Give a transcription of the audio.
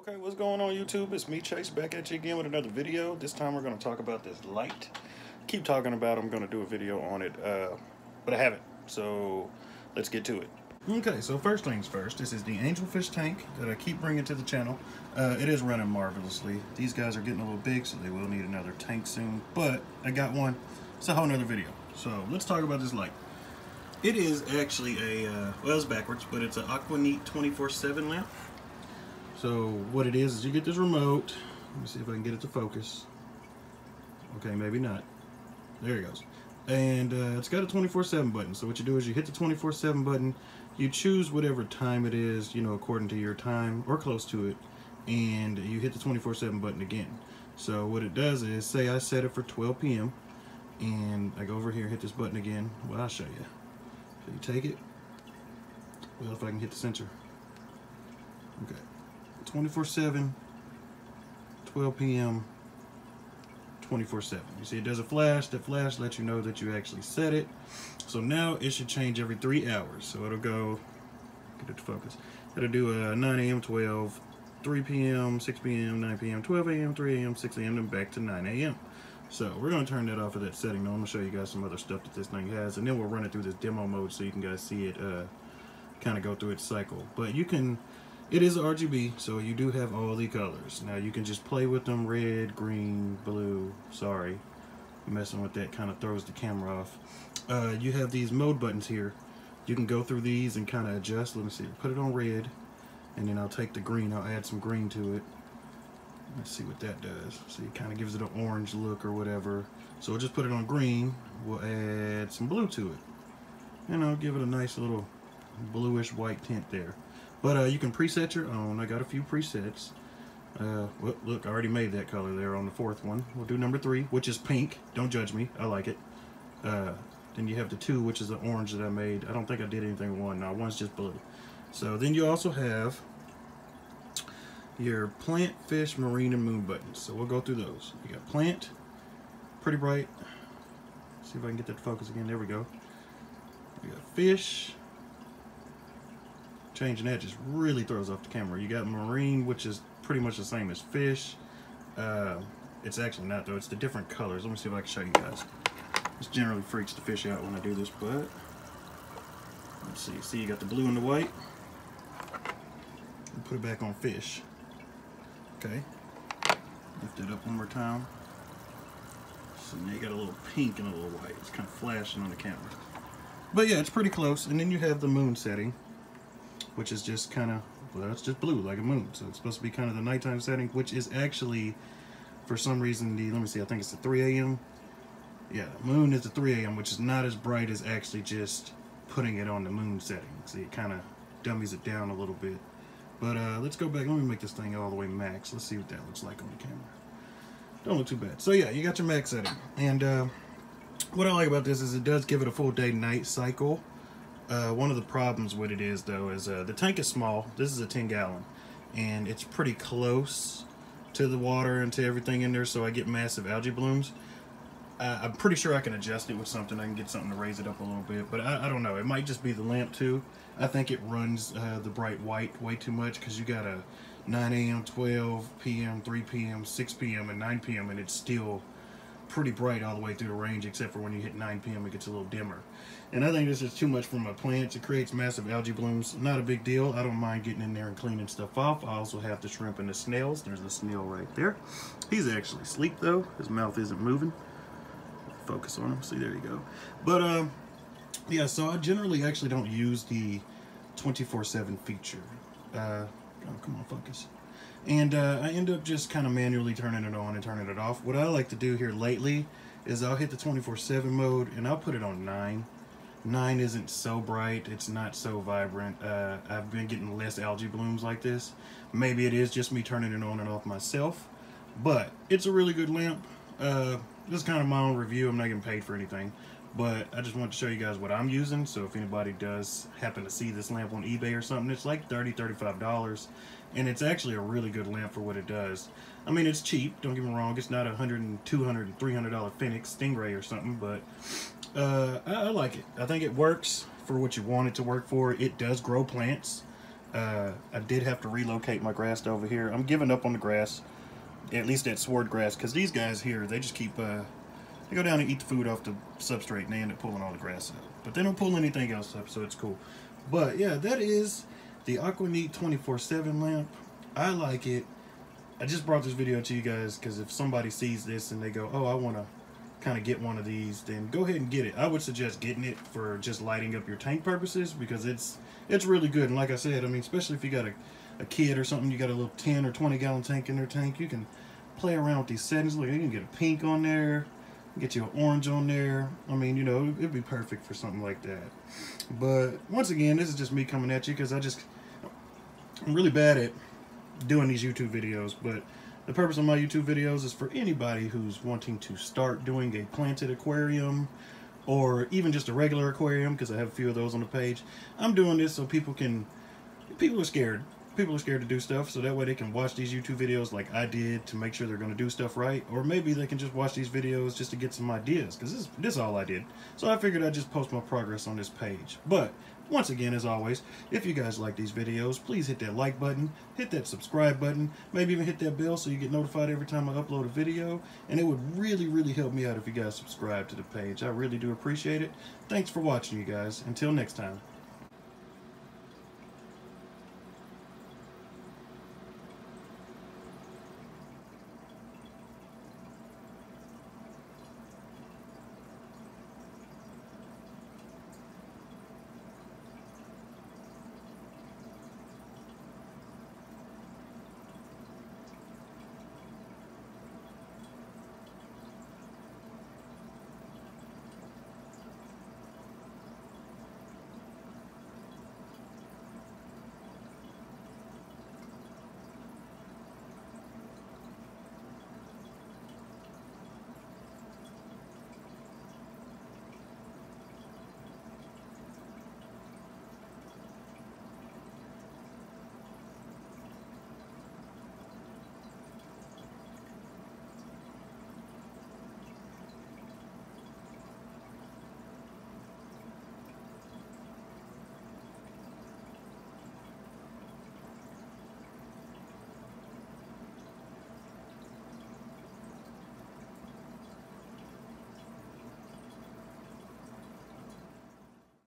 Okay, what's going on YouTube? It's me, Chase, back at you again with another video. This time we're going to talk about this light. Keep talking about it. I'm going to do a video on it, but I haven't. So let's get to it. Okay, so first things first. This is the angelfish tank that I keep bringing to the channel. It is running marvelously. These guys are getting a little big, so they will need another tank soon. But I got one. It's a whole nother video. So let's talk about this light. It is actually a, well, it's backwards, but it's an Aquaneat 24/7 lamp. So what it is you get this remote. Let me see if I can get it to focus. Okay, maybe not. There it goes. And it's got a 24/7 button. So what you do is you hit the 24/7 button. You choose whatever time it is, you know, according to your time or close to it. And you hit the 24/7 button again. So what it does is, say I set it for 12 p.m. and I go over here, hit this button again. Well, I'll show you. So you take it. Well, if I can hit the sensor. Okay. 24/7, 12 p.m., 24/7. You see it does a flash. That flash lets you know that you actually set it. So now it should change every 3 hours. So it'll go, get it to focus. It'll do a 9 a.m., 12, 3 p.m., 6 p.m., 9 p.m., 12 a.m., 3 a.m., 6 a.m., and back to 9 a.m. So we're going to turn that off of that setting. Now I'm going to show you guys some other stuff that this thing has. And then we'll run it through this demo mode so you can guys see it kind of go through its cycle. But you can... It is RGB, so you do have all the colors. Now you can just play with them, red, green, blue. Sorry, messing with that kind of throws the camera off. You have these mode buttons here. You can go through these and kind of adjust. Let me see, put it on red, and then I'll take the green, I'll add some green to it. Let's see what that does. See, it kind of gives it an orange look or whatever. So we'll just put it on green. We'll add some blue to it. And I'll give it a nice little bluish white tint there. But you can preset your own. I got a few presets. Well, look, I already made that color there on the fourth one. We'll do number 3, which is pink. Don't judge me. I like it. Then you have the 2, which is the orange that I made. I don't think I did anything with 1. No, 1's just blue. So then you also have your plant, fish, marine, and moon buttons. So we'll go through those. You got plant, pretty bright. See if I can get that to focus again. There we go. You got fish. Changing that just really throws off the camera. You got marine, which is pretty much the same as fish. It's actually not though, it's the different colors. Let me see if I can show you guys. This generally freaks the fish out when I do this, but let's see. See, you got the blue and the white. Put it back on fish. Okay. Lift it up one more time. So now you got a little pink and a little white. It's kind of flashing on the camera. But yeah, it's pretty close. And then you have the moon setting, which is just kind of, well, it's just blue like a moon. So it's supposed to be kind of the nighttime setting, which is actually, for some reason, the, let me see, I think it's the 3 a.m. Yeah, moon is the 3 a.m., which is not as bright as actually just putting it on the moon setting. See, it kind of dummies it down a little bit. But let's go back. Let me make this thing all the way max. Let's see what that looks like on the camera. Don't look too bad. So yeah, you got your max setting. And what I like about this is it does give it a full day-night cycle. One of the problems with it is, though, is the tank is small. This is a 10-gallon, and it's pretty close to the water and to everything in there, so I get massive algae blooms. I'm pretty sure I can adjust it with something. I can get something to raise it up a little bit, but I don't know. It might just be the lamp, too. I think it runs the bright white way too much, because you got a 9 a.m., 12 p.m., 3 p.m., 6 p.m., and 9 p.m., and it's still pretty bright all the way through the range, except for when you hit 9 p.m. it gets a little dimmer. And I think this is too much for my plants. It creates massive algae blooms. Not a big deal. I don't mind getting in there and cleaning stuff off. I also have the shrimp and the snails. There's a snail right there. He's actually asleep though. His mouth isn't moving. Focus on him. See, there you go. But yeah, so I generally actually don't use the 24/7 feature. Oh, come on, focus. And I end up just kind of manually turning it on and turning it off. What I like to do here lately is I'll hit the 24/7 mode and I'll put it on 9. 9 isn't so bright. It's not so vibrant. I've been getting less algae blooms like this. Maybe it is just me turning it on and off myself. But it's a really good lamp. This is kind of my own review. I'm not getting paid for anything. But I just want to show you guys what I'm using. So if anybody does happen to see this lamp on eBay or something, it's like $30, $35. And it's actually a really good lamp for what it does. I mean, it's cheap, don't get me wrong. It's not a $100, $200, $300 Phoenix Stingray or something, but I like it. I think it works for what you want it to work for. It does grow plants. I did have to relocate my grass to over here. I'm giving up on the grass, at least that sward grass, because these guys here, they just keep, they go down and eat the food off the substrate and they end up pulling all the grass up. But they don't pull anything else up, so it's cool. But yeah, that is the Aquaneat 24/7 lamp. I like it. I just brought this video to you guys because if somebody sees this and they go, oh, I want to kind of get one of these, then go ahead and get it. I would suggest getting it for just lighting up your tank purposes, because it's really good. And like I said, I mean, especially if you got a kid or something, you got a little 10 or 20 gallon tank in their tank, you can play around with these settings. Look, you can get a pink on there, get you an orange on there. I mean, you know, it'd be perfect for something like that. But once again, this is just me coming at you because I'm really bad at doing these YouTube videos, but the purpose of my YouTube videos is for anybody who's wanting to start doing a planted aquarium or even just a regular aquarium, because I have a few of those on the page. I'm doing this so people are scared. People are scared to do stuff, so that way they can watch these YouTube videos like I did to make sure they're going to do stuff right, or maybe they can just watch these videos just to get some ideas, because this is all I did. So I figured I'd just post my progress on this page. But once again, as always, if you guys like these videos, please hit that like button, hit that subscribe button, maybe even hit that bell so you get notified every time I upload a video. And it would really, really help me out if you guys subscribe to the page. I really do appreciate it. Thanks for watching, you guys. Until next time.